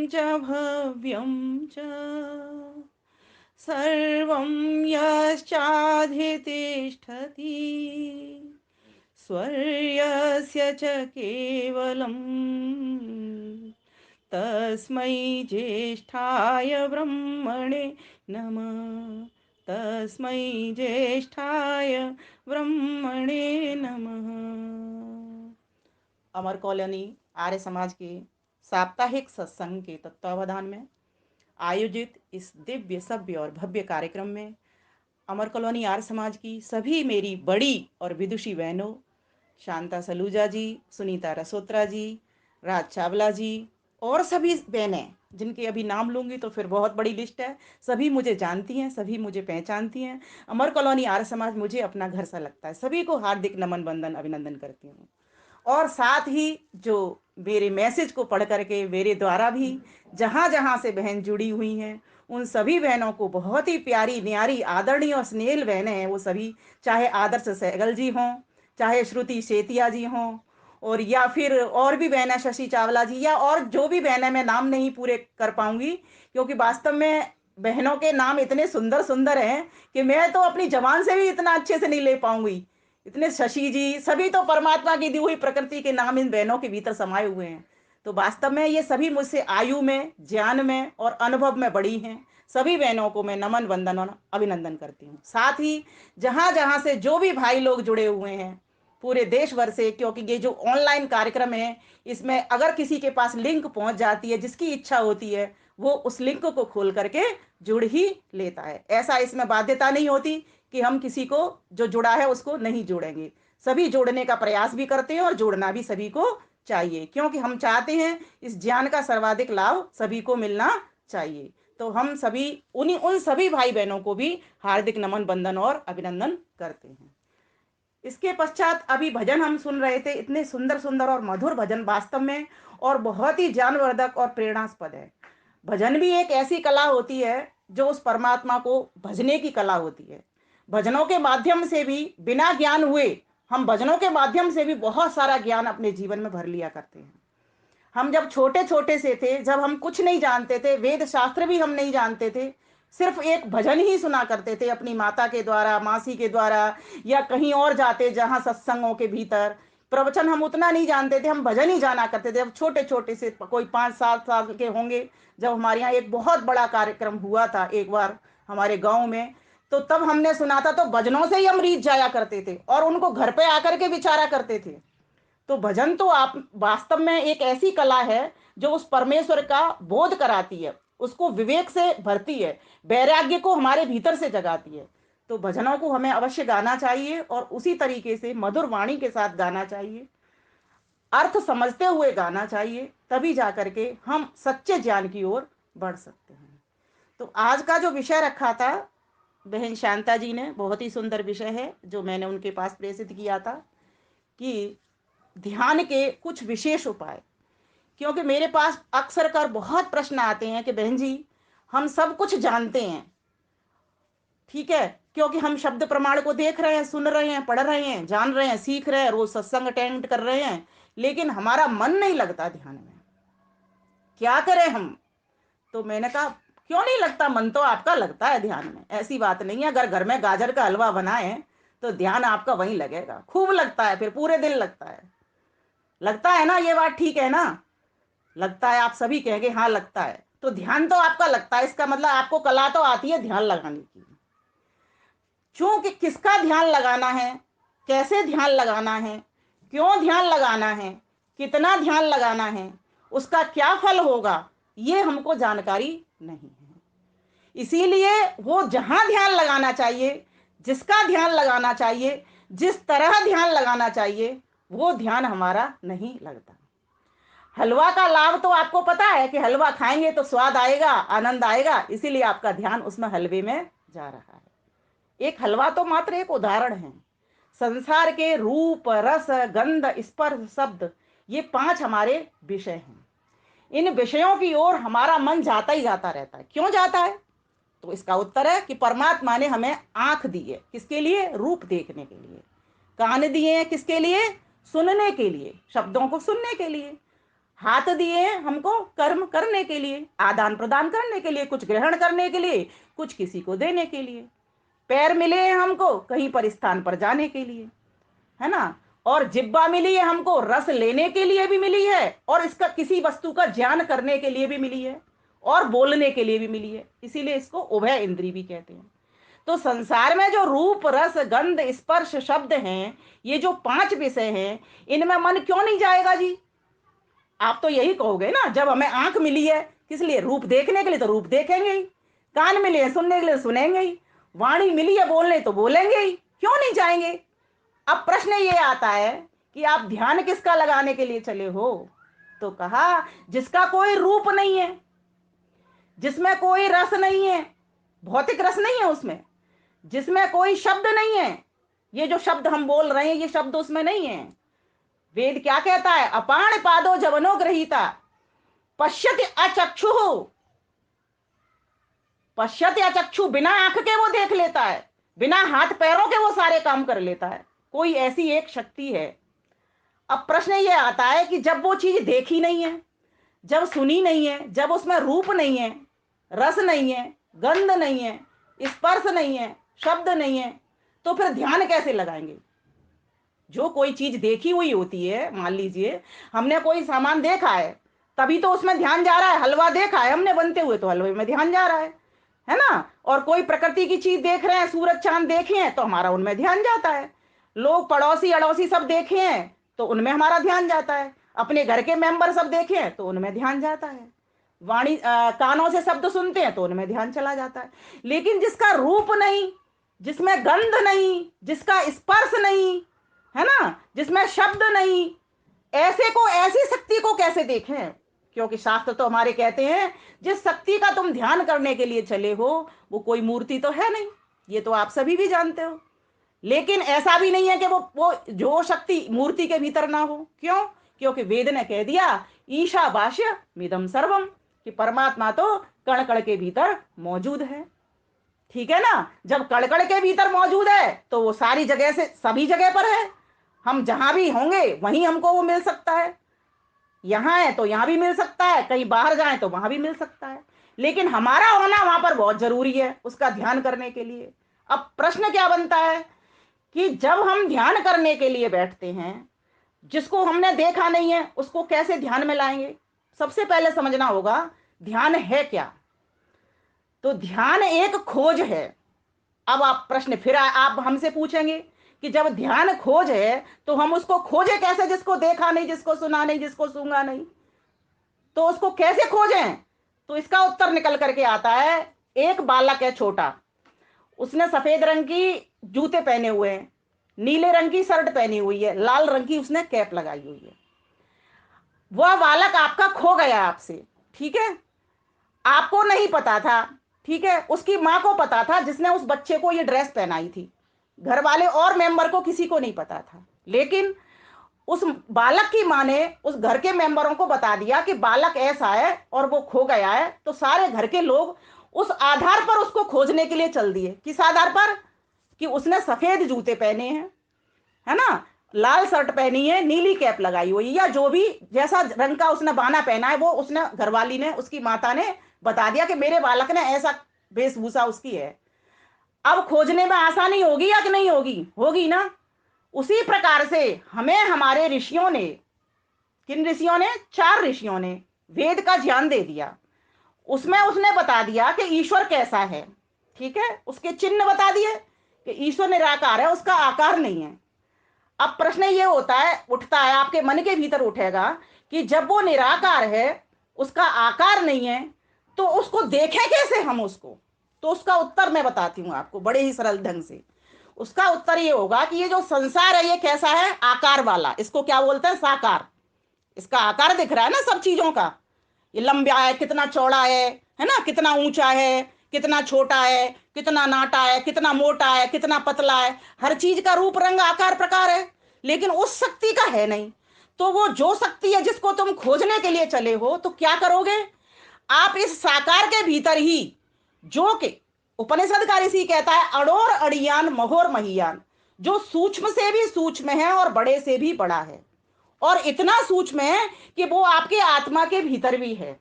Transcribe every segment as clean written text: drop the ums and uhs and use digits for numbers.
च भव्यं च सर्वं यश्चाधितिष्ठति स्वर्यस्य च केवलम् तस्मै ज्येष्ठाय ब्रह्मणे नमः। तस्मै ज्येष्ठाय ब्रह्मणे नमः। अमर कॉलोनी आर्य समाज के साप्ताहिक सत्संग के तत्वावधान में आयोजित इस दिव्य सभ्य और भव्य कार्यक्रम में अमर कॉलोनी आर्य समाज की सभी मेरी बड़ी और विदुषी बहनों, शांता सलूजा जी, सुनीता रसोत्रा जी, राज चावला जी और सभी बहनें जिनके अभी नाम लूंगी तो फिर बहुत बड़ी लिस्ट है। सभी मुझे जानती हैं, सभी मुझे पहचानती हैं। अमर कॉलोनी आर्य समाज मुझे अपना घर सा लगता है। सभी को हार्दिक नमन वंदन अभिनंदन करती हूँ। और साथ ही जो मेरे मैसेज को पढ़ करके मेरे द्वारा भी जहाँ जहाँ से बहन जुड़ी हुई हैं, उन सभी बहनों को बहुत ही प्यारी न्यारी आदरणीय और स्नेहल बहनें हैं वो सभी, चाहे आदर्श सहगल जी हों, चाहे श्रुति सेतिया जी हों, और या फिर और भी बहन है शशि चावला जी, या और जो भी बहन है, मैं नाम नहीं पूरे कर पाऊंगी क्योंकि वास्तव में बहनों के नाम इतने सुंदर सुंदर हैं कि मैं तो अपनी जबान से भी इतना अच्छे से नहीं ले पाऊंगी। इतने शशि जी सभी तो परमात्मा की दी हुई प्रकृति के नाम इन बहनों के भीतर समाये हुए हैं। तो वास्तव में ये सभी मुझसे आयु में, ज्ञान में और अनुभव में बड़ी हैं। सभी बहनों को मैं नमन वंदन और अभिनंदन करती हूँ। साथ ही जहां जहां से जो भी भाई लोग जुड़े हुए हैं पूरे देश भर से, क्योंकि ये जो ऑनलाइन कार्यक्रम है इसमें अगर किसी के पास लिंक पहुंच जाती है, जिसकी इच्छा होती है वो उस लिंक को खोल करके जुड़ ही लेता है। ऐसा इसमें बाध्यता नहीं होती कि हम किसी को जो जुड़ा है उसको नहीं जोड़ेंगे। सभी जोड़ने का प्रयास भी करते हैं और जोड़ना भी सभी को चाहिए, क्योंकि हम चाहते हैं इस ज्ञान का सर्वाधिक लाभ सभी को मिलना चाहिए। तो हम सभी उन सभी भाई बहनों को भी हार्दिक नमन वंदन और अभिनंदन करते हैं। इसके पश्चात अभी भजन हम सुन रहे थे, इतने सुंदर सुंदर और मधुर भजन वास्तव में, और बहुत ही ज्ञानवर्धक और प्रेरणास्पद है। भजन भी एक ऐसी कला होती है जो उस परमात्मा को भजने की कला होती है। भजनों के माध्यम से भी बिना ज्ञान हुए हम भजनों के माध्यम से भी बहुत सारा ज्ञान अपने जीवन में भर लिया करते हैं। हम जब छोटे छोटे से थे, जब हम कुछ नहीं जानते थे, वेद शास्त्र भी हम नहीं जानते थे, सिर्फ एक भजन ही सुना करते थे अपनी माता के द्वारा, मासी के द्वारा, या कहीं और जाते जहां सत्संगों के भीतर प्रवचन हम उतना नहीं जानते थे, हम भजन ही जाना करते थे। अब छोटे छोटे से कोई 5-7 साल के होंगे, जब हमारे यहाँ एक बहुत बड़ा कार्यक्रम हुआ था एक बार हमारे गांव में, तो तब हमने सुना था, तो भजनों से ही हम रीत जाया करते थे और उनको घर पे आकर के विचारा करते थे। तो भजन तो आप वास्तव में एक ऐसी कला है जो उस परमेश्वर का बोध कराती है, उसको विवेक से भरती है, वैराग्य को हमारे भीतर से जगाती है। तो भजनों को हमें अवश्य गाना चाहिए और उसी तरीके से मधुर वाणी के साथ गाना चाहिए, अर्थ समझते हुए गाना चाहिए, तभी जाकर के हम सच्चे ज्ञान की ओर बढ़ सकते हैं। तो आज का जो विषय रखा था बहन शांता जी ने, बहुत ही सुंदर विषय है जो मैंने उनके पास प्रेषित किया था कि ध्यान के कुछ विशेष उपाय। क्योंकि मेरे पास अक्सर कर बहुत प्रश्न आते हैं कि बहन जी हम सब कुछ जानते हैं, ठीक है, क्योंकि हम शब्द प्रमाण को देख रहे हैं, सुन रहे हैं, पढ़ रहे हैं, जान रहे हैं, सीख रहे हैं, रोज सत्संग अटेंड कर रहे हैं, लेकिन हमारा मन नहीं लगता ध्यान में, क्या करें हम। तो मैंने कहा क्यों नहीं लगता, मन तो आपका लगता है ध्यान में, ऐसी बात नहीं है। अगर घर में गाजर का हलवा बनाए तो ध्यान आपका वहीं लगेगा, खूब लगता है, फिर पूरे दिन लगता है। लगता है ना, ये बात ठीक है ना? लगता है, आप सभी कहेंगे हाँ लगता है। तो ध्यान तो आपका लगता है, इसका मतलब आपको कला तो आती है ध्यान लगाने की। क्योंकि किसका ध्यान लगाना है, कैसे ध्यान लगाना है, क्यों ध्यान लगाना है, कितना ध्यान लगाना है, उसका क्या फल होगा, ये हमको जानकारी नहीं है। इसीलिए वो जहां ध्यान लगाना चाहिए, जिसका ध्यान लगाना चाहिए, जिस तरह ध्यान लगाना चाहिए, वो ध्यान हमारा नहीं लगता। हलवा का लाभ तो आपको पता है कि हलवा खाएंगे तो स्वाद आएगा, आनंद आएगा, इसीलिए आपका ध्यान उसमें हलवे में जा रहा है। एक हलवा तो मात्र एक उदाहरण है। संसार के रूप, रस, गंध, स्पर्श, शब्द, ये 5 हमारे विषय हैं। इन विषयों की ओर हमारा मन जाता ही जाता रहता है। क्यों जाता है? तो इसका उत्तर है कि परमात्मा ने हमें आंख दी है, किसके लिए? रूप देखने के लिए। कान दिए हैं किसके लिए? सुनने के लिए, शब्दों को सुनने के लिए। हाथ दिए हैं हमको कर्म करने के लिए, आदान प्रदान करने के लिए, कुछ ग्रहण करने के लिए, कुछ किसी को देने के लिए। पैर मिले हैं हमको कहीं पर स्थान पर जाने के लिए, है ना। और जिब्बा मिली है हमको रस लेने के लिए भी मिली है, और इसका किसी वस्तु का ज्ञान करने के लिए भी मिली है, और बोलने के लिए भी मिली है। इसीलिए इसको उभय इंद्री भी कहते हैं। तो संसार में जो रूप रस गंध स्पर्श शब्द हैं, ये जो 5 विषय हैं, इनमें मन क्यों नहीं जाएगा जी? आप तो यही कहोगे ना, जब हमें आंख मिली है किस लिए? रूप देखने के लिए, तो रूप देखेंगे ही। कान मिले हैं सुनने के लिए, सुनेंगे ही। वाणी मिली है बोलने, तो बोलेंगे ही। क्यों नहीं जाएंगे? अब प्रश्न ये आता है कि आप ध्यान किसका लगाने के लिए चले हो? तो कहा जिसका कोई रूप नहीं है, जिसमें कोई रस नहीं है, भौतिक रस नहीं है उसमें, जिसमें कोई शब्द नहीं है। ये जो शब्द हम बोल रहे हैं, ये शब्द उसमें नहीं है। वेद क्या कहता है? अपाण पादो जवनो ग्रहीता पश्यति अचक्षु। पश्यति अचक्षु, बिना आंख के वो देख लेता है, बिना हाथ पैरों के वो सारे काम कर लेता है। कोई ऐसी एक शक्ति है। अब प्रश्न ये आता है कि जब वो चीज देखी नहीं है, जब सुनी नहीं है, जब उसमें रूप नहीं है, रस नहीं है, गंध नहीं है, स्पर्श नहीं है, शब्द नहीं है, तो फिर ध्यान कैसे लगाएंगे? जो कोई चीज देखी हुई होती है, मान लीजिए हमने कोई सामान देखा है, तभी तो उसमें ध्यान जा रहा है। हलवा देखा है हमने बनते हुए, तो हलवे में ध्यान जा रहा है ना। और कोई प्रकृति की चीज देख रहे हैं, सूरज चांद देखे हैं, तो हमारा उनमें ध्यान जाता है। लोग पड़ोसी अड़ोसी सब देखे हैं, तो उनमें हमारा ध्यान जाता है। अपने घर के मेंबर सब देखे हैं, तो उनमें ध्यान जाता है। वाणी कानों से शब्द सुनते हैं, तो उनमें ध्यान चला जाता है। लेकिन जिसका रूप नहीं, जिसमें गंध नहीं, जिसका स्पर्श नहीं, है ना, जिसमें शब्द नहीं, ऐसे को, ऐसी शक्ति को कैसे देखें? क्योंकि शास्त्र तो हमारे कहते हैं जिस शक्ति का तुम ध्यान करने के लिए चले हो, वो कोई मूर्ति तो है नहीं। ये तो आप सभी भी जानते हो। लेकिन ऐसा भी नहीं है कि वो जो शक्ति मूर्ति के भीतर ना हो। क्यों? क्योंकि वेद ने कह दिया ईशावास्य मिदम सर्वम, कि परमात्मा तो कण कण के भीतर मौजूद है। ठीक है ना। जब कण कण के भीतर मौजूद है, तो वो सारी जगह से सभी जगह पर है। हम जहां भी होंगे वहीं हमको वो मिल सकता है। यहां है तो यहां भी मिल सकता है, कहीं बाहर जाए तो वहां भी मिल सकता है। लेकिन हमारा होना वहां पर बहुत जरूरी है उसका ध्यान करने के लिए। अब प्रश्न क्या बनता है कि जब हम ध्यान करने के लिए बैठते हैं, जिसको हमने देखा नहीं है उसको कैसे ध्यान में लाएंगे? सबसे पहले समझना होगा ध्यान है क्या। तो ध्यान एक खोज है। अब आप प्रश्न फिर आप हमसे पूछेंगे कि जब ध्यान खोज है, तो हम उसको खोजे कैसे जिसको देखा नहीं, जिसको सुना नहीं, जिसको सूंघा नहीं? तो उसको कैसे खोजें? तो इसका उत्तर निकल करके आता है। एक बालक है छोटा, उसने सफेद रंग की जूते पहने हुए हैं, नीले रंग की शर्ट पहनी हुई है, लाल रंग की उसने कैप लगाई हुई है। वह बालक आपका खो गया आपसे, ठीक है। आपको नहीं पता था, ठीक है, उसकी माँ को पता था जिसने उस बच्चे को ये ड्रेस पहनाई थी। घर वाले और मेंबर को किसी को नहीं पता था। लेकिन उस बालक की माँ ने उस घर के मेंबरों को बता दिया कि बालक ऐसा है और वो खो गया है। तो सारे घर के लोग उस आधार पर उसको खोजने के लिए चल दिए। किस आधार पर? कि उसने सफेद जूते पहने हैं, है ना, लाल शर्ट पहनी है, नीली कैप लगाई हुई, या जो भी जैसा रंग का उसने बाना पहना है, वो उसने घरवाली ने, उसकी माता ने बता दिया कि मेरे बालक ने ऐसा वेशभूषा उसकी है। अब खोजने में आसानी होगी या कि नहीं होगी? होगी ना। उसी प्रकार से हमें हमारे ऋषियों ने, किन ऋषियों ने? 4 ऋषियों ने वेद का ज्ञान दे दिया। उसमें उसने बता दिया कि ईश्वर कैसा है, ठीक है, उसके चिन्ह बता दिए कि ईश्वर निराकार है, उसका आकार नहीं है। अब प्रश्न ये होता है, उठता है आपके मन के भीतर उठेगा कि जब वो निराकार है, उसका आकार नहीं है, तो उसको देखें कैसे हम उसको? तो उसका उत्तर मैं बताती हूं आपको बड़े ही सरल ढंग से। उसका उत्तर ये होगा कि ये जो संसार है ये कैसा है? आकार वाला। इसको क्या बोलते हैं? साकार। इसका आकार दिख रहा है ना सब चीजों का। ये लंबा है, कितना चौड़ा है ना, कितना ऊंचा है, कितना छोटा है, कितना नाटा है, कितना मोटा है, कितना पतला है। हर चीज का रूप रंग आकार प्रकार है। लेकिन उस शक्ति का है नहीं। तो वो जो शक्ति है जिसको तुम खोजने के लिए चले हो, तो क्या करोगे? आप इस साकार के भीतर ही, जो कि उपनिषद का ऋषि कहता है अड़ोर अड़ियान महोर महियान, जो सूक्ष्म से भी सूक्ष्म है और बड़े से भी बड़ा है, और इतना सूक्ष्म है कि वो आपके आत्मा के भीतर भी है।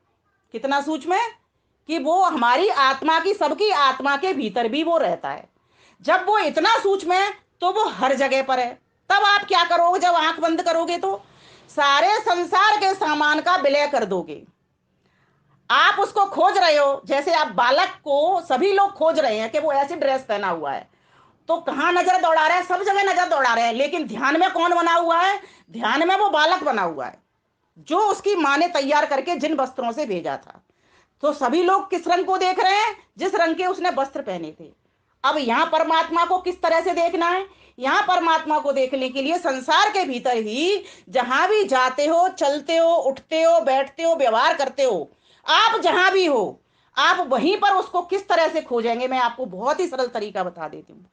कितना सूक्ष्म है कि वो हमारी आत्मा की, सबकी आत्मा के भीतर भी वो रहता है। जब वो इतना सूक्ष्म है तो वो हर जगह पर है। तब आप क्या करोगे? जब आंख बंद करोगे तो सारे संसार के सामान का विलय कर दोगे। आप उसको खोज रहे हो, जैसे आप बालक को सभी लोग खोज रहे हैं कि वो ऐसी ड्रेस पहना हुआ है, तो कहां नजर दौड़ा रहे हैं? सब जगह नजर दौड़ा रहे हैं, लेकिन ध्यान में कौन बना हुआ है? ध्यान में वो बालक बना हुआ है जो उसकी मां ने तैयार करके जिन वस्त्रों से भेजा था। तो सभी लोग किस रंग को देख रहे हैं? जिस रंग के उसने वस्त्र पहने थे। अब यहां परमात्मा को किस तरह से देखना है? यहां परमात्मा को देखने के लिए संसार के भीतर ही जहां भी जाते हो, चलते हो, उठते हो, बैठते हो, व्यवहार करते हो, आप जहां भी हो, आप वहीं पर उसको किस तरह से खोजेंगे? मैं आपको बहुत ही सरल तरीका बता देती हूँ।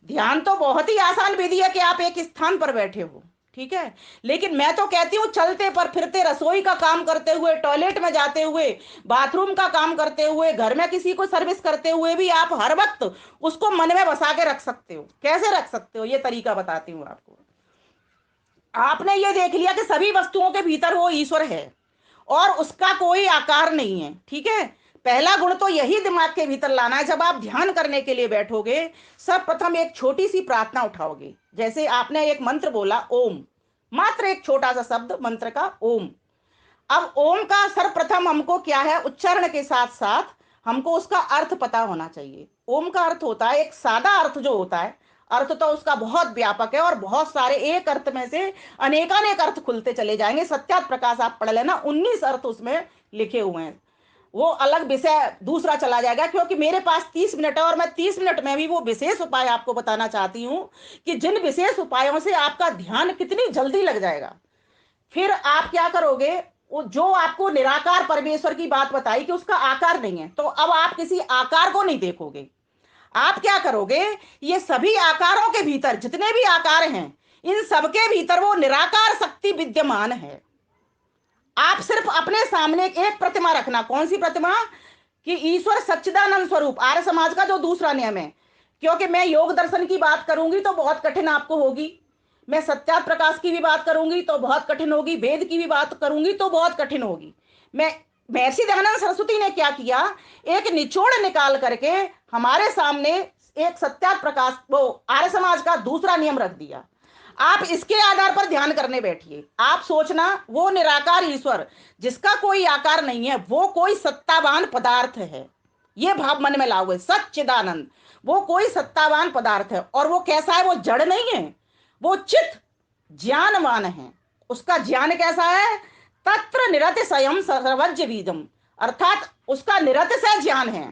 ध्यान तो बहुत ही आसान विधि है कि आप एक स्थान पर बैठे हो, ठीक है, लेकिन मैं तो कहती हूँ चलते पर फिरते, रसोई का काम करते हुए, टॉयलेट में जाते हुए, बाथरूम का काम करते हुए, घर में किसी को सर्विस करते हुए भी आप हर वक्त उसको मन में बसा के रख सकते हो। कैसे रख सकते हो? ये तरीका बताती हूँ आपको। आपने ये देख लिया कि सभी वस्तुओं के भीतर वो ईश्वर है और उसका कोई आकार नहीं है, ठीक है। पहला गुण तो यही दिमाग के भीतर लाना है। जब आप ध्यान करने के लिए बैठोगे, सब प्रथम एक छोटी सी प्रार्थना उठाओगे। जैसे आपने एक मंत्र बोला ओम, मात्र एक छोटा सा शब्द मंत्र का ओम। अब ओम का सर्वप्रथम हमको क्या है, उच्चारण के साथ साथ हमको उसका अर्थ पता होना चाहिए। ओम का अर्थ होता है, एक सादा अर्थ जो होता है, अर्थ तो उसका बहुत व्यापक है और बहुत सारे, एक अर्थ में से अनेकानेक अर्थ खुलते चले जाएंगे। सत्यात प्रकाश आप पढ़ लेना, 19 अर्थ उसमें लिखे हुए हैं। वो अलग विषय दूसरा चला जाएगा, क्योंकि मेरे पास 30 मिनट है और मैं 30 मिनट में भी वो विशेष उपाय आपको बताना चाहती हूँ कि जिन विशेष उपायों से आपका ध्यान कितनी जल्दी लग जाएगा। फिर आप क्या करोगे? वो जो आपको निराकार परमेश्वर की बात बताई कि उसका आकार नहीं है, तो अब आप किसी आकार को नहीं देखोगे। आप क्या करोगे? ये सभी आकारों के भीतर जितने भी आकार हैं, इन सबके भीतर वो निराकार शक्ति विद्यमान है। आप सिर्फ अपने सामने एक प्रतिमा रखना। कौन सी प्रतिमा? कि ईश्वर सच्चिदानंद स्वरूप। आर्य समाज का जो दूसरा नियम है, क्योंकि मैं योग दर्शन की बात करूंगी तो बहुत कठिन आपको होगी, मैं सत्यात प्रकाश की भी बात करूंगी तो बहुत कठिन होगी, वेद की भी बात करूंगी तो बहुत कठिन होगी। मैं महर्षि दयानंद सरस्वती ने क्या किया, एक निचोड़ निकाल करके हमारे सामने एक सत्यात प्रकाश, वो आर्य समाज का दूसरा नियम रख दिया। आप इसके आधार पर ध्यान करने बैठिए। आप सोचना वो निराकार ईश्वर जिसका कोई आकार नहीं है, वो कोई सत्तावान पदार्थ है। ये भाव मन में लाओगे, सच्चिदानंद वो कोई सत्तावान पदार्थ है। और वो कैसा है? वो जड़ नहीं है, वो चित ज्ञानवान है। उसका ज्ञान कैसा है? तत्र निरत स्वयं सर्वज्ञ बीजम, अर्थात उसका निरत से ज्ञान है,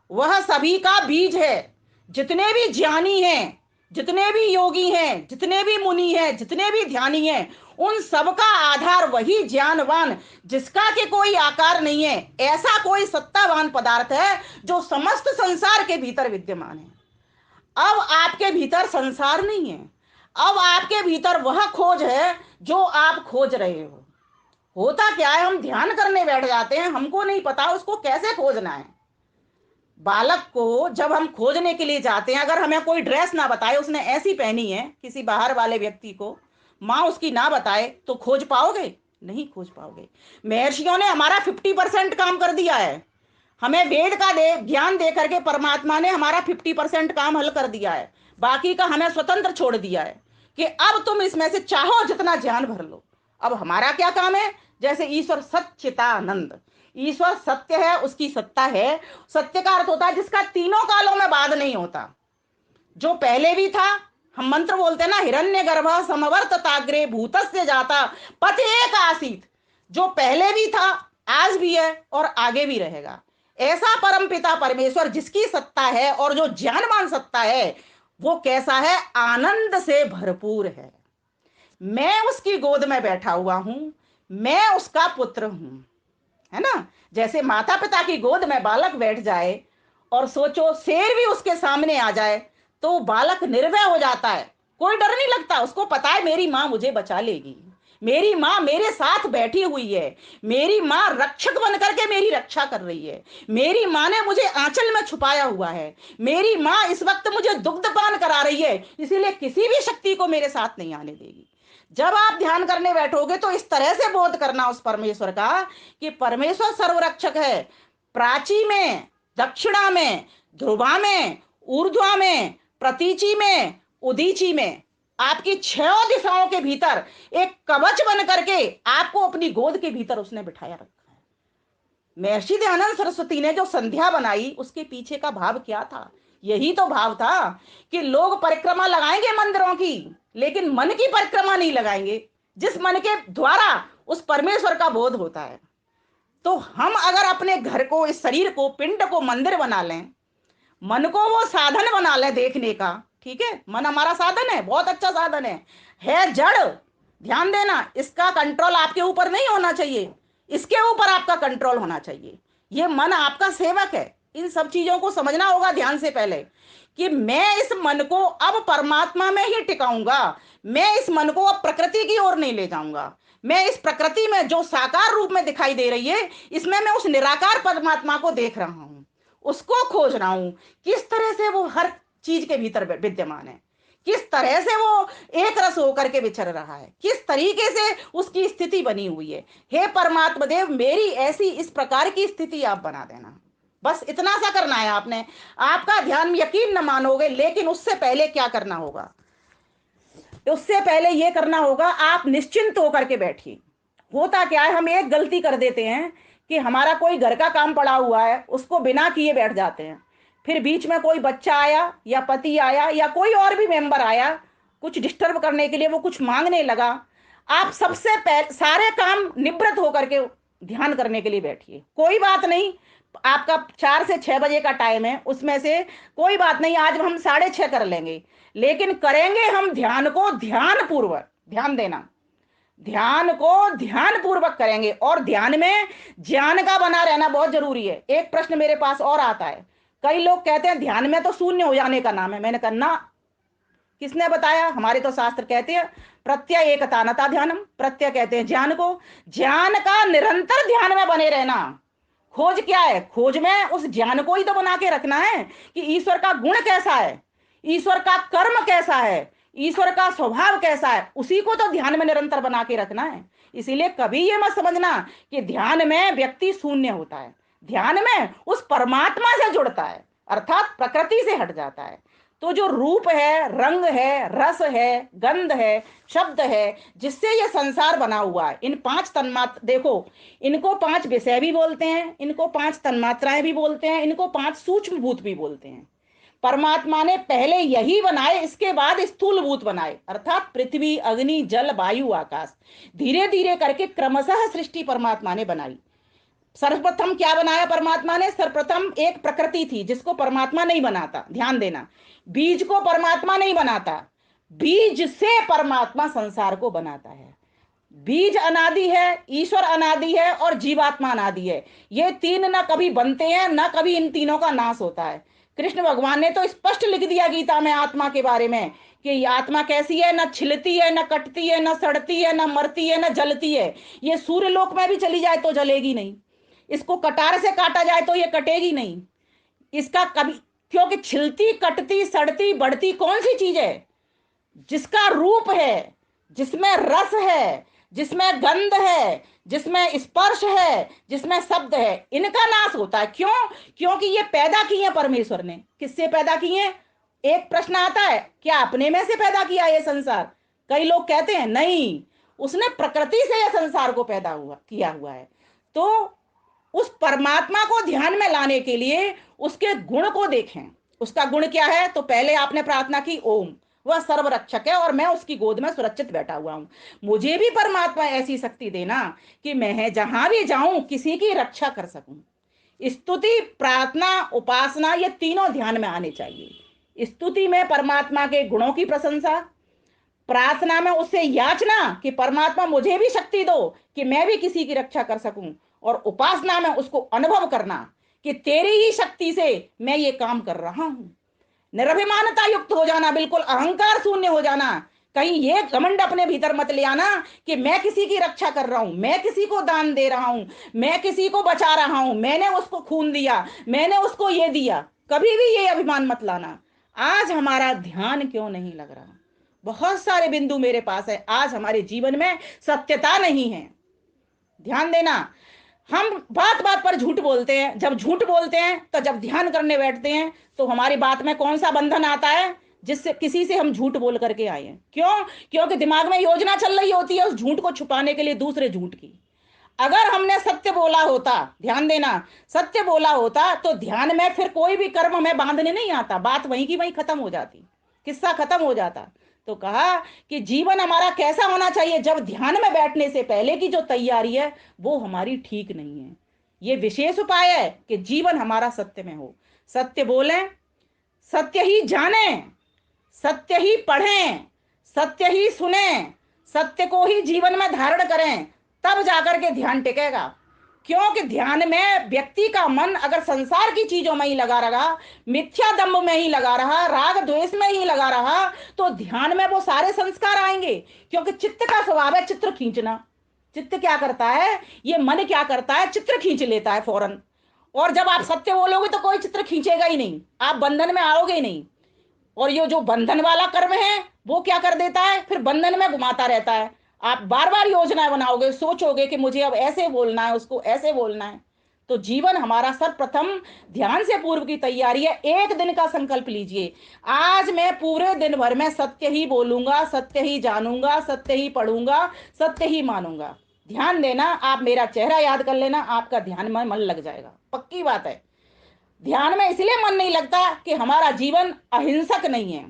वह सभी का बीज है। जितने भी ज्ञानी हैं, जितने भी योगी हैं, जितने भी मुनि हैं, जितने भी ध्यानी हैं, उन सबका आधार वही ज्ञानवान, जिसका के कोई आकार नहीं है, ऐसा कोई सत्तावान पदार्थ है जो समस्त संसार के भीतर विद्यमान है। अब आपके भीतर संसार नहीं है, अब आपके भीतर वह खोज है जो आप खोज रहे हो। होता क्या है, हम ध्यान करने बैठ जाते हैं, हमको नहीं पता उसको कैसे खोजना है। बालक को जब हम खोजने के लिए जाते हैं, अगर हमें कोई ड्रेस ना बताए, उसने ऐसी पहनी है किसी बाहर वाले व्यक्ति को, माँ उसकी ना बताए, तो खोज पाओगे? नहीं खोज पाओगे। महर्षियों ने हमारा 50% काम कर दिया है। हमें वेद का ज्ञान दे करके परमात्मा ने हमारा 50% काम हल कर दिया है, बाकी का हमें स्वतंत्र छोड़ दिया है कि अब तुम इसमें से चाहो जितना ज्ञान भर लो। अब हमारा क्या काम है? जैसे ईश्वर सच्चिदानंद, ईश्वर सत्य है, उसकी सत्ता है। सत्य का अर्थ होता है जिसका तीनों कालों में बाध नहीं होता, जो पहले भी था। हम मंत्र बोलते हैं ना, हिरण्य गर्भ समवर्तताग्रे भूतस्य जाता पति एक आसीत, जो पहले भी था, आज भी है और आगे भी रहेगा। ऐसा परम पिता परमेश्वर जिसकी सत्ता है और जो ज्ञानवान सत्ता है, वो कैसा है? आनंद से भरपूर है। मैं उसकी गोद में बैठा हुआ हूं, मैं उसका पुत्र हूं, है ना। जैसे माता पिता की गोद में बालक बैठ जाए और सोचो शेर भी उसके सामने आ जाए तो बालक निर्भय हो जाता है, कोई डर नहीं लगता, उसको पता है मेरी माँ मुझे बचा लेगी, मेरी माँ मेरे साथ बैठी हुई है, मेरी माँ रक्षक बन करके मेरी रक्षा कर रही है, मेरी माँ ने मुझे आंचल में छुपाया हुआ है, मेरी माँ इस वक्त मुझे दुग्धपान करा रही है, इसीलिए किसी भी शक्ति को मेरे साथ नहीं आने देगी। जब आप ध्यान करने बैठोगे तो इस तरह से बोध करना उस परमेश्वर का कि परमेश्वर सर्वरक्षक है। प्राची में, दक्षिणा में, ध्रुवा में, ऊर्ध्वा में, प्रतीची में, उदीची में, आपकी 6 दिशाओं के भीतर एक कवच बन करके आपको अपनी गोद के भीतर उसने बिठाया रखा है। महर्षि दयानंद सरस्वती ने जो संध्या बनाई उसके पीछे का भाव क्या था? यही तो भाव था कि लोग परिक्रमा लगाएंगे मंदिरों की, लेकिन मन की परिक्रमा नहीं लगाएंगे, जिस मन के द्वारा उस परमेश्वर का बोध होता है। तो हम अगर अपने घर को, इस शरीर को, पिंड को मंदिर बना लें, मन को वो साधन बना लें देखने का, ठीक है, मन हमारा साधन है, बहुत अच्छा साधन है जड़। ध्यान देना, इसका कंट्रोल आपके ऊपर नहीं होना चाहिए, इसके ऊपर आपका कंट्रोल होना चाहिए। ये मन आपका सेवक है। इन सब चीजों को समझना होगा ध्यान से पहले कि मैं इस मन को अब परमात्मा में ही टिकाऊंगा। मैं इस मन को अब प्रकृति की ओर नहीं ले जाऊंगा। मैं इस प्रकृति में जो साकार रूप में दिखाई दे रही है, इसमें मैं उस निराकार परमात्मा को देख रहा हूं, उसको खोज रहा हूं। किस तरह से वो हर चीज के भीतर विद्यमान है, किस तरह से वो एक रस होकर के विचर रहा है, किस तरीके से उसकी स्थिति बनी हुई है। हे परमात्मा देव, मेरी ऐसी इस प्रकार की स्थिति आप बना देना। बस इतना सा करना है आपने। आपका ध्यान यकीन न मानोगे, लेकिन उससे पहले क्या करना होगा? उससे पहले यह करना होगा, आप निश्चिंत होकर के बैठिए। होता क्या है, हम एक गलती कर देते हैं कि हमारा कोई घर का काम पड़ा हुआ है, उसको बिना किए बैठ जाते हैं। फिर बीच में कोई बच्चा आया या पति आया या कोई और भी मेंबर आया कुछ डिस्टर्ब करने के लिए, वो कुछ मांगने लगा। आप सबसे पहले सारे काम निवृत्त होकर के ध्यान करने के लिए बैठिए। कोई बात नहीं, आपका 4 से 6 बजे का टाइम है, उसमें से कोई बात नहीं, आज हम 6:30 कर लेंगे, लेकिन करेंगे हम ध्यान को ध्यान पूर्वक। ध्यान देना, ध्यान को ध्यान पूर्वक करेंगे। और ध्यान में ज्ञान का बना रहना बहुत जरूरी है। एक प्रश्न मेरे पास और आता है, कई लोग कहते हैं ध्यान में तो शून्य हो जाने का नाम है। मैंने कहा ना, किसने बताया? हमारे तो शास्त्र कहते हैं प्रत्यय एकता नता ध्यानम। प्रत्यय कहते हैं ज्ञान को, ज्ञान का निरंतर ध्यान में बने रहना। खोज क्या है? खोज में उस ज्ञान को ही तो बना के रखना है कि ईश्वर का गुण कैसा है, ईश्वर का कर्म कैसा है, ईश्वर का स्वभाव कैसा है, उसी को तो ध्यान में निरंतर बना के रखना है। इसीलिए कभी ये मत समझना कि ध्यान में व्यक्ति शून्य होता है। ध्यान में उस परमात्मा से जुड़ता है, अर्थात प्रकृति से हट जाता है। तो जो रूप है, रंग है, रस है, गंध है, शब्द है, जिससे ये संसार बना हुआ है, इन 5 तन्मात्र, देखो, इनको 5 विषय भी बोलते हैं, इनको 5 तन्मात्राएं भी बोलते हैं, इनको 5 सूक्ष्म भूत भी बोलते हैं। परमात्मा ने पहले यही बनाए, इसके बाद स्थूल भूत बनाए, अर्थात पृथ्वी, अग्नि, जल, वायु, आकाश। धीरे धीरे करके क्रमशः सृष्टि परमात्मा ने बनाई। सर्वप्रथम क्या बनाया परमात्मा ने? सर्वप्रथम एक प्रकृति थी जिसको परमात्मा नहीं बनाता। ध्यान देना, बीज को परमात्मा नहीं बनाता, बीज से परमात्मा संसार को बनाता है। बीज अनादि है, ईश्वर अनादि है और जीवात्मा अनादि है। ये तीन ना कभी बनते हैं, ना कभी इन तीनों का नाश होता है। कृष्ण भगवान ने तो स्पष्ट लिख दिया गीता में आत्मा के बारे में कि ये आत्मा कैसी है, ना छिलती है, ना कटती है, ना सड़ती है, ना मरती है, ना जलती है। ये सूर्य लोक में भी चली जाए तो जलेगी नहीं, इसको कटार से काटा जाए तो ये कटेगी नहीं। इसका कभी, क्योंकि छिलती, कटती, सड़ती, बढ़ती कौन सी चीज है? जिसका रूप है, जिसमें रस है, जिसमें गंध है, जिसमें स्पर्श है, जिसमें शब्द है, इनका नाश होता है। क्यों? क्योंकि ये पैदा किए हैं परमेश्वर ने। किससे पैदा किए हैं? एक प्रश्न आता है, क्या अपने में से पैदा किया ये संसार? कई लोग कहते हैं नहीं, उसने प्रकृति से यह संसार को पैदा हुआ किया हुआ है। तो उस परमात्मा को ध्यान में लाने के लिए उसके गुण को देखें। उसका गुण क्या है? तो पहले आपने प्रार्थना की, ओम, वह सर्वरक्षक है और मैं उसकी गोद में सुरक्षित बैठा हुआ हूं। मुझे भी परमात्मा ऐसी शक्ति देना कि मैं जहां भी जाऊं किसी की रक्षा कर सकूं। स्तुति, प्रार्थना, उपासना, ये तीनों ध्यान में आने चाहिए। स्तुति में परमात्मा के गुणों की प्रशंसा, प्रार्थना में उससे याचना कि परमात्मा मुझे भी शक्ति दो कि मैं भी किसी की रक्षा कर सकूं, और उपासना में उसको अनुभव करना कि तेरी ही शक्ति से मैं ये काम कर रहा हूं। निर्भिमानता युक्त हो जाना, बिल्कुल अहंकार शून्य हो जाना। कहीं ये घमंड अपने भीतर मत ले आना कि मैं किसी की रक्षा कर रहा हूं, मैं किसी को दान दे रहा हूं, मैं किसी को बचा रहा हूं, मैंने उसको खून दिया, मैंने उसको ये दिया। कभी भी ये अभिमान मत लाना। आज हमारा ध्यान क्यों नहीं लग रहा? बहुत सारे बिंदु मेरे पास है। आज हमारे जीवन में सत्यता नहीं है। ध्यान देना, हम बात बात पर झूठ बोलते हैं। जब झूठ बोलते हैं तो जब ध्यान करने बैठते हैं तो हमारी बात में कौन सा बंधन आता है जिससे किसी से हम झूठ बोल करके आए हैं? क्यों? क्योंकि दिमाग में योजना चल रही होती है उस झूठ को छुपाने के लिए दूसरे झूठ की। अगर हमने सत्य बोला होता, ध्यान देना, सत्य बोला होता तो ध्यान में फिर कोई भी कर्म हमें बांधने नहीं आता, बात वहीं की वहीं खत्म हो जाती, किस्सा खत्म हो जाता। तो कहा कि जीवन हमारा कैसा होना चाहिए, जब ध्यान में बैठने से पहले की जो तैयारी है वो हमारी ठीक नहीं है। ये विशेष उपाय है कि जीवन हमारा सत्य में हो। सत्य बोलें, सत्य ही जानें, सत्य ही पढ़ें, सत्य ही सुने, सत्य को ही जीवन में धारण करें, तब जाकर के ध्यान टिकेगा। क्योंकि ध्यान में व्यक्ति का मन अगर संसार की चीजों में ही लगा रहा, मिथ्या दम्भ में ही लगा रहा, राग द्वेष में ही लगा रहा, तो ध्यान में वो सारे संस्कार आएंगे। क्योंकि चित्त का स्वभाव है चित्र खींचना। चित्त क्या करता है, ये मन क्या करता है, चित्र खींच लेता है फौरन। और जब आप सत्य बोलोगे तो कोई चित्र खींचेगा ही नहीं, आप बंधन में आओगे ही नहीं। और ये जो बंधन वाला कर्म है वो क्या कर देता है, फिर बंधन में घुमाता रहता है। आप बार बार योजना बनाओगे, सोचोगे कि मुझे अब ऐसे बोलना है, उसको ऐसे बोलना है। तो जीवन हमारा सर्वप्रथम ध्यान से पूर्व की तैयारी है। एक दिन का संकल्प लीजिए, आज मैं पूरे दिन भर में सत्य ही बोलूंगा, सत्य ही जानूंगा, सत्य ही पढ़ूंगा, सत्य ही मानूंगा। ध्यान देना, आप मेरा चेहरा याद कर लेना, आपका ध्यान में मन लग जाएगा, पक्की बात है। ध्यान में इसलिए मन नहीं लगता कि हमारा जीवन अहिंसक नहीं है,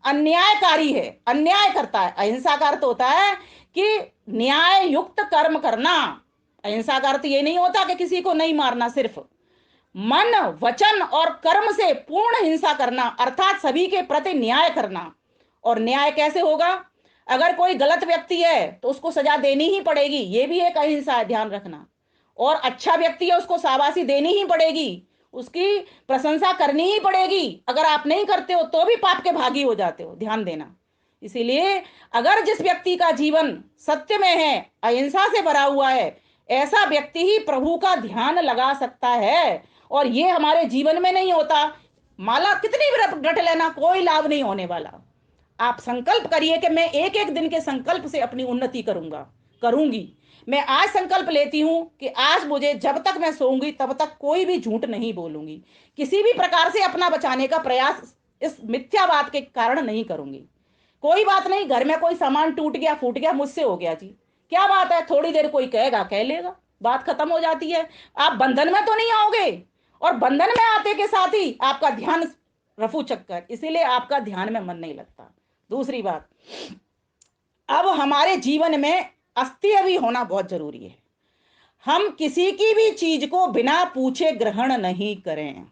अन्यायकारी है, अन्याय करता है। अहिंसा का अर्थ होता है कि न्याय युक्त कर्म करना। अहिंसा का अर्थ ये नहीं होता कि किसी को नहीं मारना, सिर्फ मन वचन और कर्म से पूर्ण हिंसा करना, अर्थात सभी के प्रति न्याय करना। और न्याय कैसे होगा? अगर कोई गलत व्यक्ति है तो उसको सजा देनी ही पड़ेगी, ये भी एक अहिंसा है, ध्यान रखना। और अच्छा व्यक्ति है उसको शाबाशी देनी ही पड़ेगी, उसकी प्रशंसा करनी ही पड़ेगी। अगर आप नहीं करते हो तो भी पाप के भागी हो जाते हो, ध्यान देना। इसीलिए अगर जिस व्यक्ति का जीवन सत्य में है, अहिंसा से भरा हुआ है, ऐसा व्यक्ति ही प्रभु का ध्यान लगा सकता है। और ये हमारे जीवन में नहीं होता। माला कितनी भी रट लेना, कोई लाभ नहीं होने वाला। आप संकल्प करिए कि मैं एक एक दिन के संकल्प से अपनी उन्नति करूंगा, करूंगी। मैं आज संकल्प लेती हूं कि आज मुझे जब तक मैं सोऊंगी तब तक कोई भी झूठ नहीं बोलूंगी, किसी भी प्रकार से अपना बचाने का प्रयास इस मिथ्यावाद के कारण नहीं करूंगी। कोई बात नहीं, घर में कोई सामान टूट गया फूट गया, मुझसे हो गया जी, क्या बात है, थोड़ी देर कोई कहेगा कह लेगा, बात खत्म हो जाती है। आप बंधन में तो नहीं आओगे। और बंधन में आते के साथ ही आपका ध्यान रफू चक्कर, इसीलिए आपका ध्यान में मन नहीं लगता। दूसरी बात, अब हमारे जीवन में अस्तित्व भी होना बहुत जरूरी है। हम किसी की भी चीज को बिना पूछे ग्रहण नहीं करें।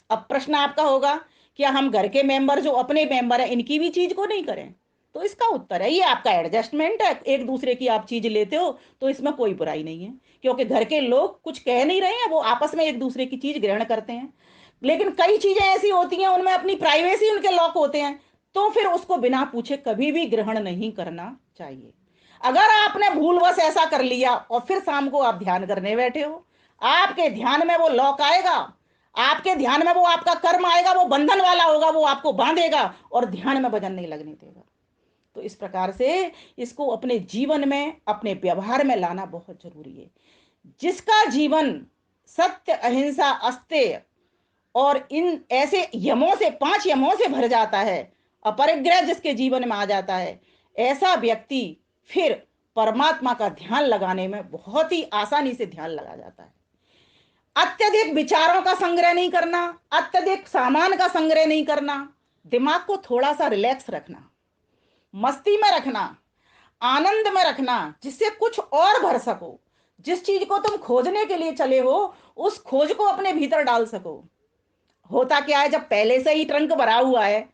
अब प्रश्न आपका होगा, क्या हम घर के मेंबर जो अपने मेंबर हैं इनकी भी चीज को नहीं करें? तो इसका उत्तर है, ये आपका एडजस्टमेंट है, एक दूसरे की आप चीज लेते हो तो इसमें कोई बुराई नहीं है। क्योंकि घर के लोग कुछ कह नहीं रहे हैं, वो आपस में एक दूसरे की चीज ग्रहण करते हैं। लेकिन कई चीजें ऐसी होती हैं उनमें अपनी प्राइवेसी उनके लॉक होते हैं, तो फिर उसको बिना पूछे कभी भी ग्रहण नहीं करना चाहिए। अगर आपने भूलवश ऐसा कर लिया और फिर शाम को आप ध्यान करने बैठे हो, आपके ध्यान में वो लॉक आएगा, आपके ध्यान में वो आपका कर्म आएगा, वो बंधन वाला होगा, वो आपको बांधेगा और ध्यान में वजन नहीं लगने देगा। तो इस प्रकार से इसको अपने जीवन में, अपने व्यवहार में लाना बहुत जरूरी है। जिसका जीवन सत्य, अहिंसा, अस्तेय और इन ऐसे यमों से, 5 यमों से भर जाता है, अपरिग्रह जिसके जीवन में आ जाता है, ऐसा व्यक्ति फिर परमात्मा का ध्यान लगाने में बहुत ही आसानी से ध्यान लगा जाता है। अत्यधिक विचारों का संग्रह नहीं करना, अत्यधिक सामान का संग्रह नहीं करना, दिमाग को थोड़ा सा रिलैक्स रखना, मस्ती में रखना, आनंद में रखना, जिससे कुछ और भर सको। जिस चीज को तुम खोजने के लिए चले हो उस खोज को अपने भीतर डाल सको। होता क्या है, जब पहले से ही ट्रंक भरा हुआ है,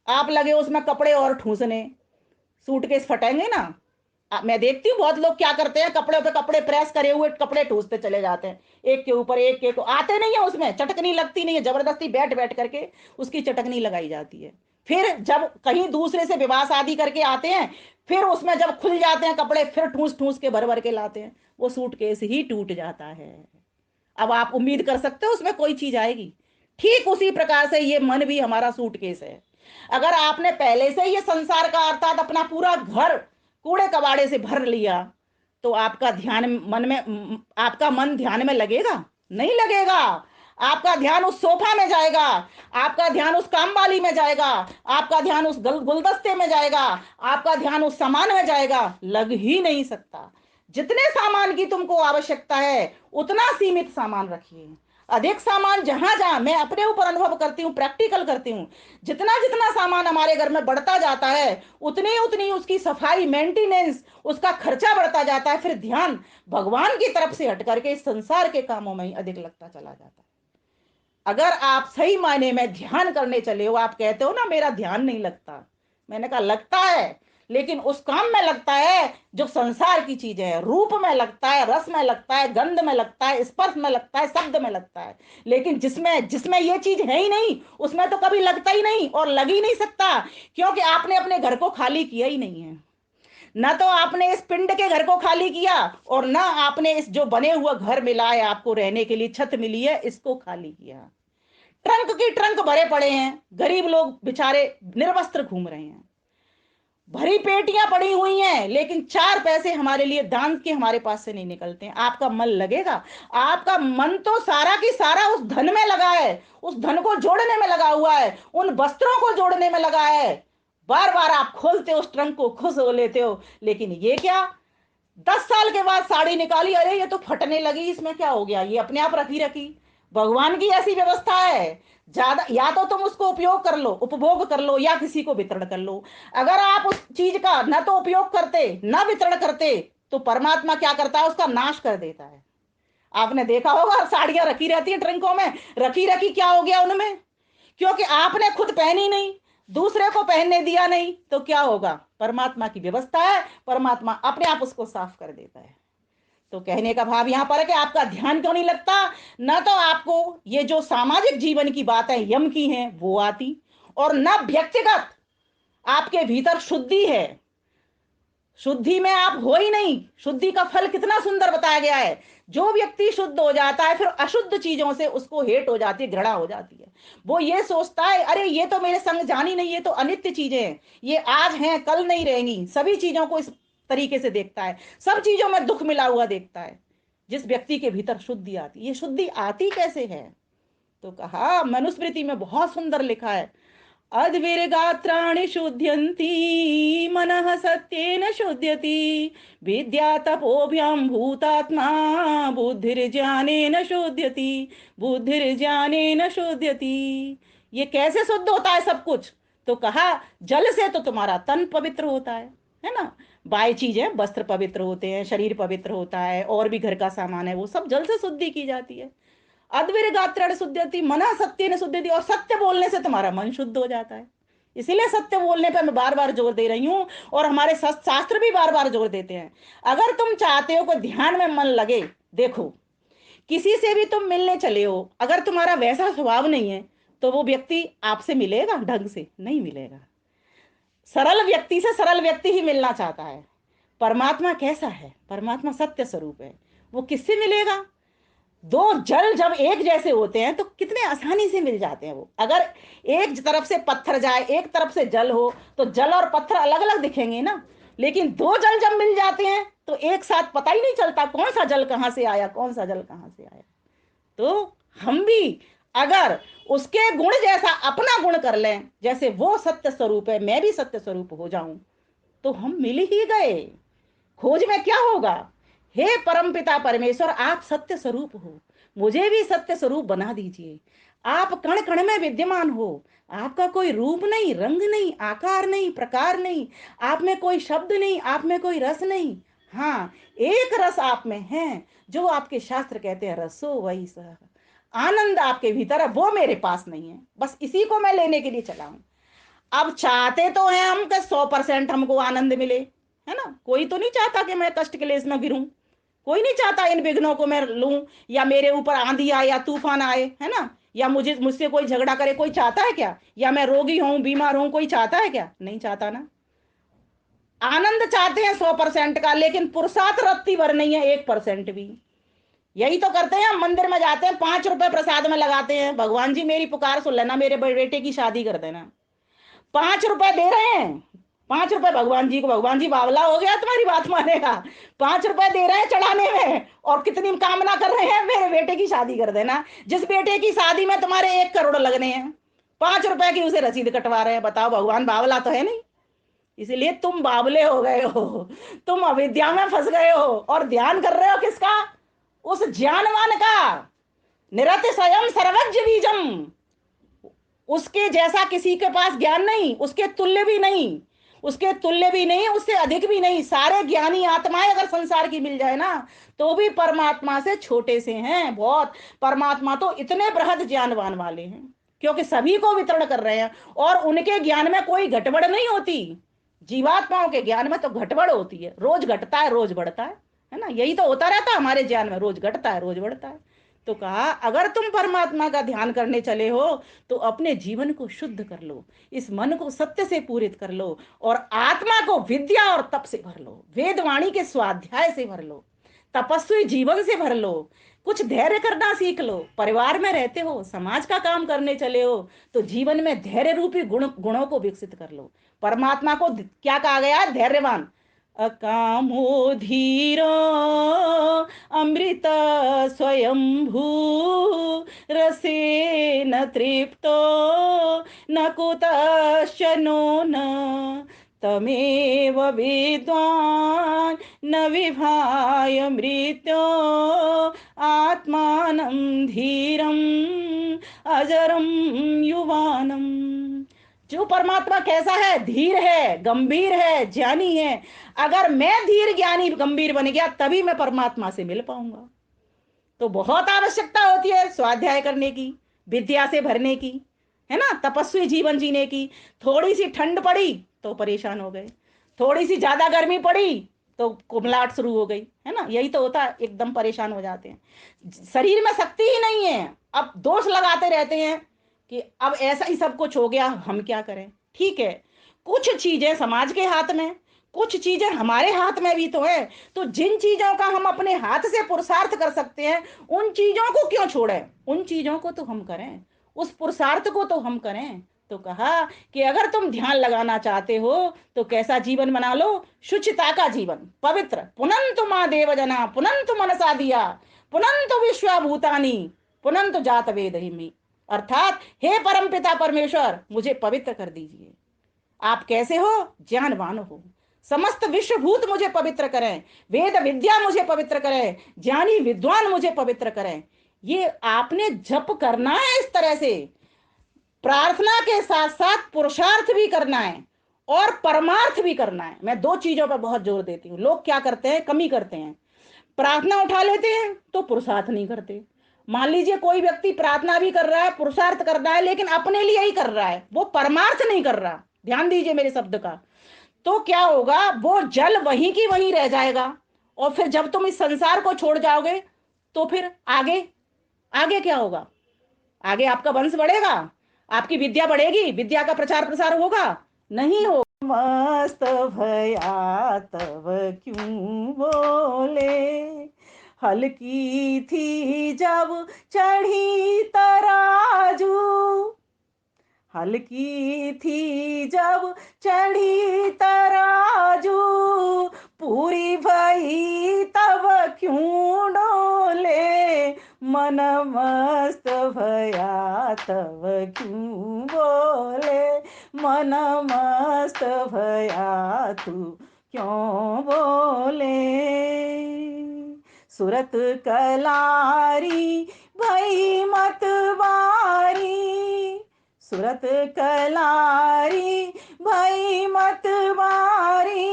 आप लगे उसमें कपड़े और ठूसने, सूटकेस फटेंगे ना। मैं देखती हूँ बहुत लोग क्या करते हैं, कपड़े पे कपड़े प्रेस करे हुए कपड़े ठूसते चले जाते हैं, एक के ऊपर एक के, आते नहीं है, उसमें चटकनी लगती नहीं है, जबरदस्ती बैठ बैठ करके उसकी चटकनी लगाई जाती है। फिर जब कहीं दूसरे से विवाह शादी करके आते हैं, फिर उसमें जब खुल जाते हैं कपड़े, फिर ठूस ठूस के भर भर के लाते हैं, वो सूटकेस ही टूट जाता है। अब आप उम्मीद कर सकते हो उसमें कोई चीज आएगी? ठीक उसी प्रकार से ये मन भी हमारा सूटकेस है। अगर आपने पहले से ये संसार का अर्थात अपना पूरा घर कूड़े कबाड़े से भर लिया, तो आपका ध्यान मन में आपका मन ध्यान में लगेगा? नहीं लगेगा। आपका ध्यान उस सोफा में जाएगा, आपका ध्यान उस काम वाली में जाएगा, आपका ध्यान उस गुलदस्ते में जाएगा, आपका ध्यान उस सामान में जाएगा। लग ही नहीं सकता। जितने सामान की तुमको आवश्यकता है उतना सीमित सामान रखिए। अधिक सामान जहां जहां मैं अपने ऊपर अनुभव करती हूँ, प्रैक्टिकल करती हूँ, जितना जितना सामान हमारे घर में बढ़ता जाता है उतनी उतनी उसकी सफाई, मेंटेनेंस, उसका खर्चा बढ़ता जाता है। फिर ध्यान भगवान की तरफ से हट करके इस संसार के कामों में ही अधिक लगता चला जाता है। अगर आप सही मायने में ध्यान करने चले हो, आप कहते हो ना मेरा ध्यान नहीं लगता, मैंने कहा लगता है, लेकिन उस काम में लगता है जो संसार की चीजें हैं। रूप में लगता है, रस में लगता है, गंध में लगता है, स्पर्श में लगता है, शब्द में लगता है। लेकिन जिसमें जिसमें ये चीज है ही नहीं उसमें तो कभी लगता ही नहीं और लग ही नहीं सकता, क्योंकि आपने अपने घर को खाली किया ही नहीं है। ना तो आपने इस पिंड के घर को खाली किया और ना आपने इस जो बने हुआ घर मिला है आपको रहने के लिए, छत मिली है, इसको खाली किया। ट्रंक की ट्रंक भरे पड़े हैं, गरीब लोग बेचारे निर्वस्त्र घूम रहे हैं, भरी पेटियां पड़ी हुई हैं, लेकिन चार पैसे हमारे लिए दान के हमारे पास से नहीं निकलते हैं। आपका मन लगेगा? आपका मन तो सारा की सारा उस धन में लगा है, उस धन को जोड़ने में लगा हुआ है, उन वस्त्रों को जोड़ने में लगा है। बार बार आप खोलते हो उस ट्रंक को, खुश हो लेते हो, लेकिन ये क्या, 10 साल के बाद साड़ी निकाली, अरे ये तो फटने लगी, इसमें क्या हो गया, ये अपने आप रखी रखी। भगवान की ऐसी व्यवस्था है, ज्यादा या तो तुम उसको उपयोग कर लो, उपभोग कर लो, या किसी को वितरण कर लो। अगर आप उस चीज का न तो उपयोग करते न वितरण करते, तो परमात्मा क्या करता है, उसका नाश कर देता है। आपने देखा होगा साड़ियां रखी रहती है ट्रंकों में, रखी रखी क्या हो गया उनमें, क्योंकि आपने खुद पहनी नहीं, दूसरे को पहनने दिया नहीं, तो क्या होगा, परमात्मा की व्यवस्था है, परमात्मा अपने आप उसको साफ कर देता है। तो कहने का भाव यहां पर है कि आपका ध्यान क्यों नहीं लगता? ना तो आपको ये जो सामाजिक जीवन की बात है यम की है वो आती, और न व्यक्तिगत आपके भीतर शुद्धि है। शुद्धि में आप हो ही नहीं। शुद्धि का फल कितना सुंदर बताया गया है। जो व्यक्ति शुद्ध हो जाता है फिर अशुद्ध चीजों से उसको हेट हो जाती है, घृणा हो जाती है। वो ये सोचता है अरे ये तो मेरे संग जानी नहीं, ये तो अनित्य चीजें हैं, ये आज हैं कल नहीं रहेंगी। सभी चीजों को इस तरीके से देखता है, सब चीजों में दुख मिला हुआ देखता है। जिस व्यक्ति के भीतर शुद्धि आती, ये शुद्धि आती कैसे है? तो कहा मनुस्मृति में बहुत सुंदर लिखा है, अद्विर्गात्राणि शुध्यन्ति मनः सत्येन शुध्यति विद्या तपोभ्यां भूतात्मा बुद्धिर्ज्ञानेन शुध्यति बुद्धिर्ज्ञानेन शुध्यति। ये कैसे शुद्ध होता है सब कुछ? तो कहा जल से तो तुम्हारा तन पवित्र होता है ना। बाह्य चीजें, वस्त्र पवित्र होते हैं, शरीर पवित्र होता है, और भी घर का सामान है वो सब जल से शुद्धि की जाती है। अद्विर्गात्रण शुद्धति मना सत्य न शुद्धति, और सत्य बोलने से तुम्हारा मन शुद्ध हो जाता है। इसीलिए सत्य बोलने पर मैं बार बार जोर दे रही हूं, और हमारे शास्त्र भी बार बार जोर देते हैं। अगर तुम चाहते हो कि ध्यान में मन लगे, देखो किसी से भी तुम मिलने चले हो, अगर तुम्हारा वैसा स्वभाव नहीं है तो वो व्यक्ति आपसे मिलेगा ढंग से? नहीं मिलेगा। सरल व्यक्ति से सरल व्यक्ति ही मिलना चाहता है। परमात्मा कैसा है? परमात्मा सत्य स्वरूप है, वो किससे मिलेगा? दो जल जब एक जैसे होते हैं तो कितने आसानी से मिल जाते हैं वो। अगर एक तरफ से पत्थर जाए, एक तरफ से जल हो, तो जल और पत्थर अलग अलग दिखेंगे ना। लेकिन दो जल जब मिल जाते हैं तो एक साथ पता ही नहीं चलता कौन सा जल कहां से आया, कौन सा जल कहां से आया। तो हम भी अगर उसके गुण जैसा अपना गुण कर लें, जैसे वो सत्य स्वरूप है मैं भी सत्य स्वरूप हो जाऊं, तो हम मिल ही गए। खोज में क्या होगा? हे परमपिता परमेश्वर, आप सत्य स्वरूप हो, मुझे भी सत्य स्वरूप बना दीजिए। आप कण कण में विद्यमान हो, आपका कोई रूप नहीं, रंग नहीं, आकार नहीं, प्रकार नहीं, आप में कोई शब्द नहीं, आप में कोई रस नहीं। हाँ, एक रस आप में है, जो आपके शास्त्र कहते हैं रसो वही सह। आनंद आपके भीतर है, वो मेरे पास नहीं है, बस इसी को मैं लेने के लिए चला हूं। अब चाहते तो हैं हम कि 100% हमको आनंद मिले, है ना। कोई तो नहीं चाहता कि मैं कष्ट क्लेश में गिरूं, कोई नहीं चाहता इन विघ्नों को मैं लूं, या मेरे ऊपर आंधी आए या तूफान आए, है ना, या मुझसे कोई झगड़ा करे, कोई चाहता है क्या? या मैं रोगी हूं, बीमार हूं, कोई चाहता है क्या? नहीं चाहता ना। आनंद चाहते हैं 100% का, लेकिन पुरुषार्थ रत्ती भर नहीं है 1% भी। यही तो करते हैं, हम मंदिर में जाते हैं, 5 रुपए प्रसाद में लगाते हैं, भगवान जी मेरी पुकार सुन लेना, मेरे बेटे की शादी कर देना। 5 रुपए दे रहे हैं, 5 रुपए भगवान जी को, भगवान जी बावला हो गया तुम्हारी बात मानेगा? 5 रुपए दे रहे हैं चढ़ाने में, और कितनी कामना कर रहे हैं, मेरे बेटे की शादी कर देना, जिस बेटे की शादी में तुम्हारे 1 करोड़ लगने हैं, 5 रुपए की उसे रसीद कटवा रहे हैं। बताओ, भगवान बावला तो है नहीं? इसलिए तुम बावले हो गए हो, तुम अविद्या में फंस गए हो, और ध्यान कर रहे हो किसका? उस ज्ञानवान का। निरत स्वयं सर्वज्ञ बीजम, उसके जैसा किसी के पास ज्ञान नहीं, उसके तुल्य भी नहीं, उसके तुल्य भी नहीं, उससे अधिक भी नहीं। सारे ज्ञानी आत्माएं अगर संसार की मिल जाए ना, तो भी परमात्मा से छोटे से हैं बहुत। परमात्मा तो इतने बृहद ज्ञानवान वाले हैं, क्योंकि सभी को वितरण कर रहे हैं, और उनके ज्ञान में कोई गड़बड़ नहीं होती। जीवात्माओं के ज्ञान में तो गड़बड़ होती है, रोज घटता है रोज बढ़ता है ना? यही तो होता रहता है हमारे ज्ञान में, रोज घटता है रोज बढ़ता है। तो कहा, अगर तुम परमात्मा का ध्यान करने चले हो, तो अपने जीवन को शुद्ध कर लो, इस मन को सत्य से पूरित कर लो, और आत्मा को विद्या और तप से भर लो, वेदवाणी के स्वाध्याय से भर लो, तपस्वी जीवन से भर लो, कुछ धैर्य करना सीख लो। परिवार में रहते हो, समाज का काम करने चले हो, तो जीवन में धैर्य रूपी गुणों को विकसित कर लो। परमात्मा को क्या कहा गया? धैर्यवान। अकामो धीरो अमृत स्वयंभू रसेन तृप्तो न कुतश्चनो न तमेव विद्वान् न विभाय मृत्यो आत्मानं धीरं अजरं युवानम। जो परमात्मा कैसा है? धीर है, गंभीर है, ज्ञानी है। अगर मैं धीर ज्ञानी गंभीर बन गया, तभी मैं परमात्मा से मिल पाऊंगा। तो बहुत आवश्यकता होती है स्वाध्याय करने की, विद्या से भरने की, है ना, तपस्वी जीवन जीने की। थोड़ी सी ठंड पड़ी तो परेशान हो गए, थोड़ी सी ज्यादा गर्मी पड़ी तो कुमलाहट शुरू हो गई, है ना? यही तो होता है, एकदम परेशान हो जाते हैं, शरीर में शक्ति ही नहीं है। अब दोष लगाते रहते हैं कि अब ऐसा ही सब कुछ हो गया, हम क्या करें? ठीक है, कुछ चीजें समाज के हाथ में, कुछ चीजें हमारे हाथ में भी तो है। तो जिन चीजों का हम अपने हाथ से पुरुषार्थ कर सकते हैं, उन चीजों को क्यों छोड़ें? उन चीजों को तो हम करें, उस पुरुषार्थ को तो हम करें। तो कहा कि अगर तुम ध्यान लगाना चाहते हो, तो कैसा जीवन बना लो? शुचिता का जीवन, पवित्र। पुनंतु माँ देव जना पुनंतु मनसा दिया, पुनंतु विश्वभूतानी पुनंतु जात वेद हिमी। अर्थात, हे परमपिता परमेश्वर, मुझे पवित्र कर दीजिए। आप कैसे हो? ज्ञानवान हो। समस्त विश्वभूत मुझे पवित्र करें, वेद विद्या मुझे पवित्र करें, ज्ञानी विद्वान मुझे पवित्र करें। ये आपने जप करना है इस तरह से, प्रार्थना के साथ साथ पुरुषार्थ भी करना है और परमार्थ भी करना है। मैं दो चीजों पर बहुत जोर देती हूँ। लोग क्या करते हैं, कमी करते हैं, प्रार्थना उठा लेते हैं तो पुरुषार्थ नहीं करते। मान लीजिए कोई व्यक्ति प्रार्थना भी कर रहा है, पुरुषार्थ कर रहा है, लेकिन अपने लिए ही कर रहा है, वो परमार्थ नहीं कर रहा। ध्यान दीजिए मेरे शब्द का। तो क्या होगा? वो जल वहीं की वहीं रह जाएगा, और फिर जब तुम इस संसार को छोड़ जाओगे, तो फिर आगे, आगे क्या होगा? आगे आपका वंश बढ़ेगा, आपकी विद्या बढ़ेगी, विद्या का प्रचार प्रसार होगा? नहीं हो। मस्त भया तब क्यों बोले, हल्की थी जब चढ़ी तराजू, हल्की थी जब चढ़ी तराजू, पूरी भई तब क्यों डोले, मन मस्त भया तब क्यों बोले, मन मस्त भया तू क्यों बोले। सूरत कलारी भई मतवारी, सूरत कलारी भई मतवारी,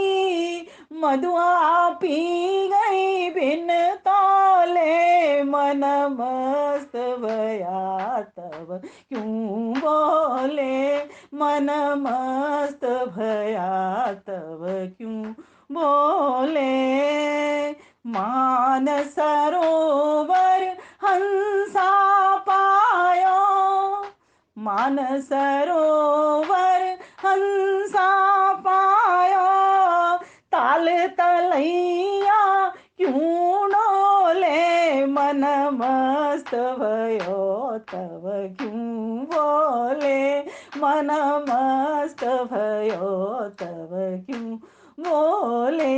मधुआ पी गई बिन तौले, मन मस्त भया तब क्यों बोले, मन मस्त भया तब क्यों बोले। मान सरोवर हंसा पायो, मान सरोवर हंसा पायो, ताल तलैया क्यों डोले, मन मस्त भयो तब क्यों बोले, मन मस्त भयो तब क्यों बोले।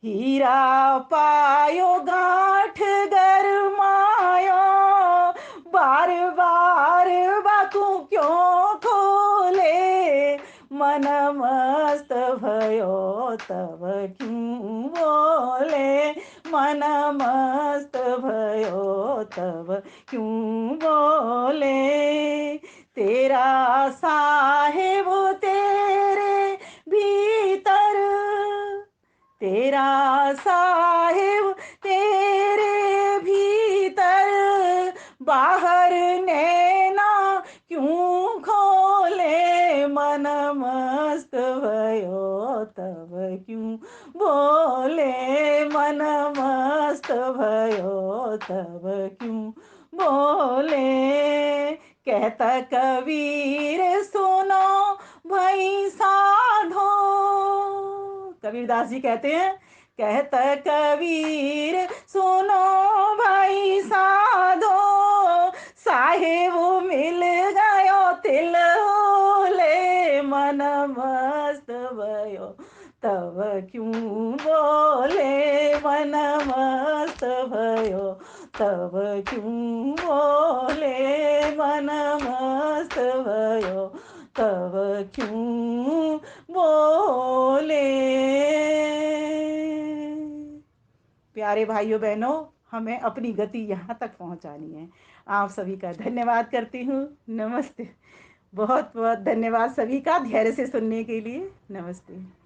हीरा पायो गांठ गरमायो, बार बार बाकू क्यों खोले। मन मस्त भयो तब क्यों बोले, मन मस्त भयो तब क्यों बोले। तेरा साहेब तेरे भीतर, तेरा साहिब तेरे भीतर, बाहर नैना क्यों खोले। मन मस्त भयो तब क्यों बोले, मन मस्त भयो तब क्यों बोले। कहता कबीर सुनो भाई साधो, कबीरदास जी कहते हैं, कहता कबीर सुनो भाई साधो, साहेब मिल गयो तिलोले। मन मस्त भयो तब क्यों बोले, मन मस्त भयो तब क्यों बोले, मन मस्त भयो तब क्यों बोले। प्यारे भाइयों बहनों, हमें अपनी गति यहाँ तक पहुँचानी है। आप सभी का धन्यवाद करती हूँ। नमस्ते। बहुत बहुत धन्यवाद सभी का धैर्य से सुनने के लिए। नमस्ते।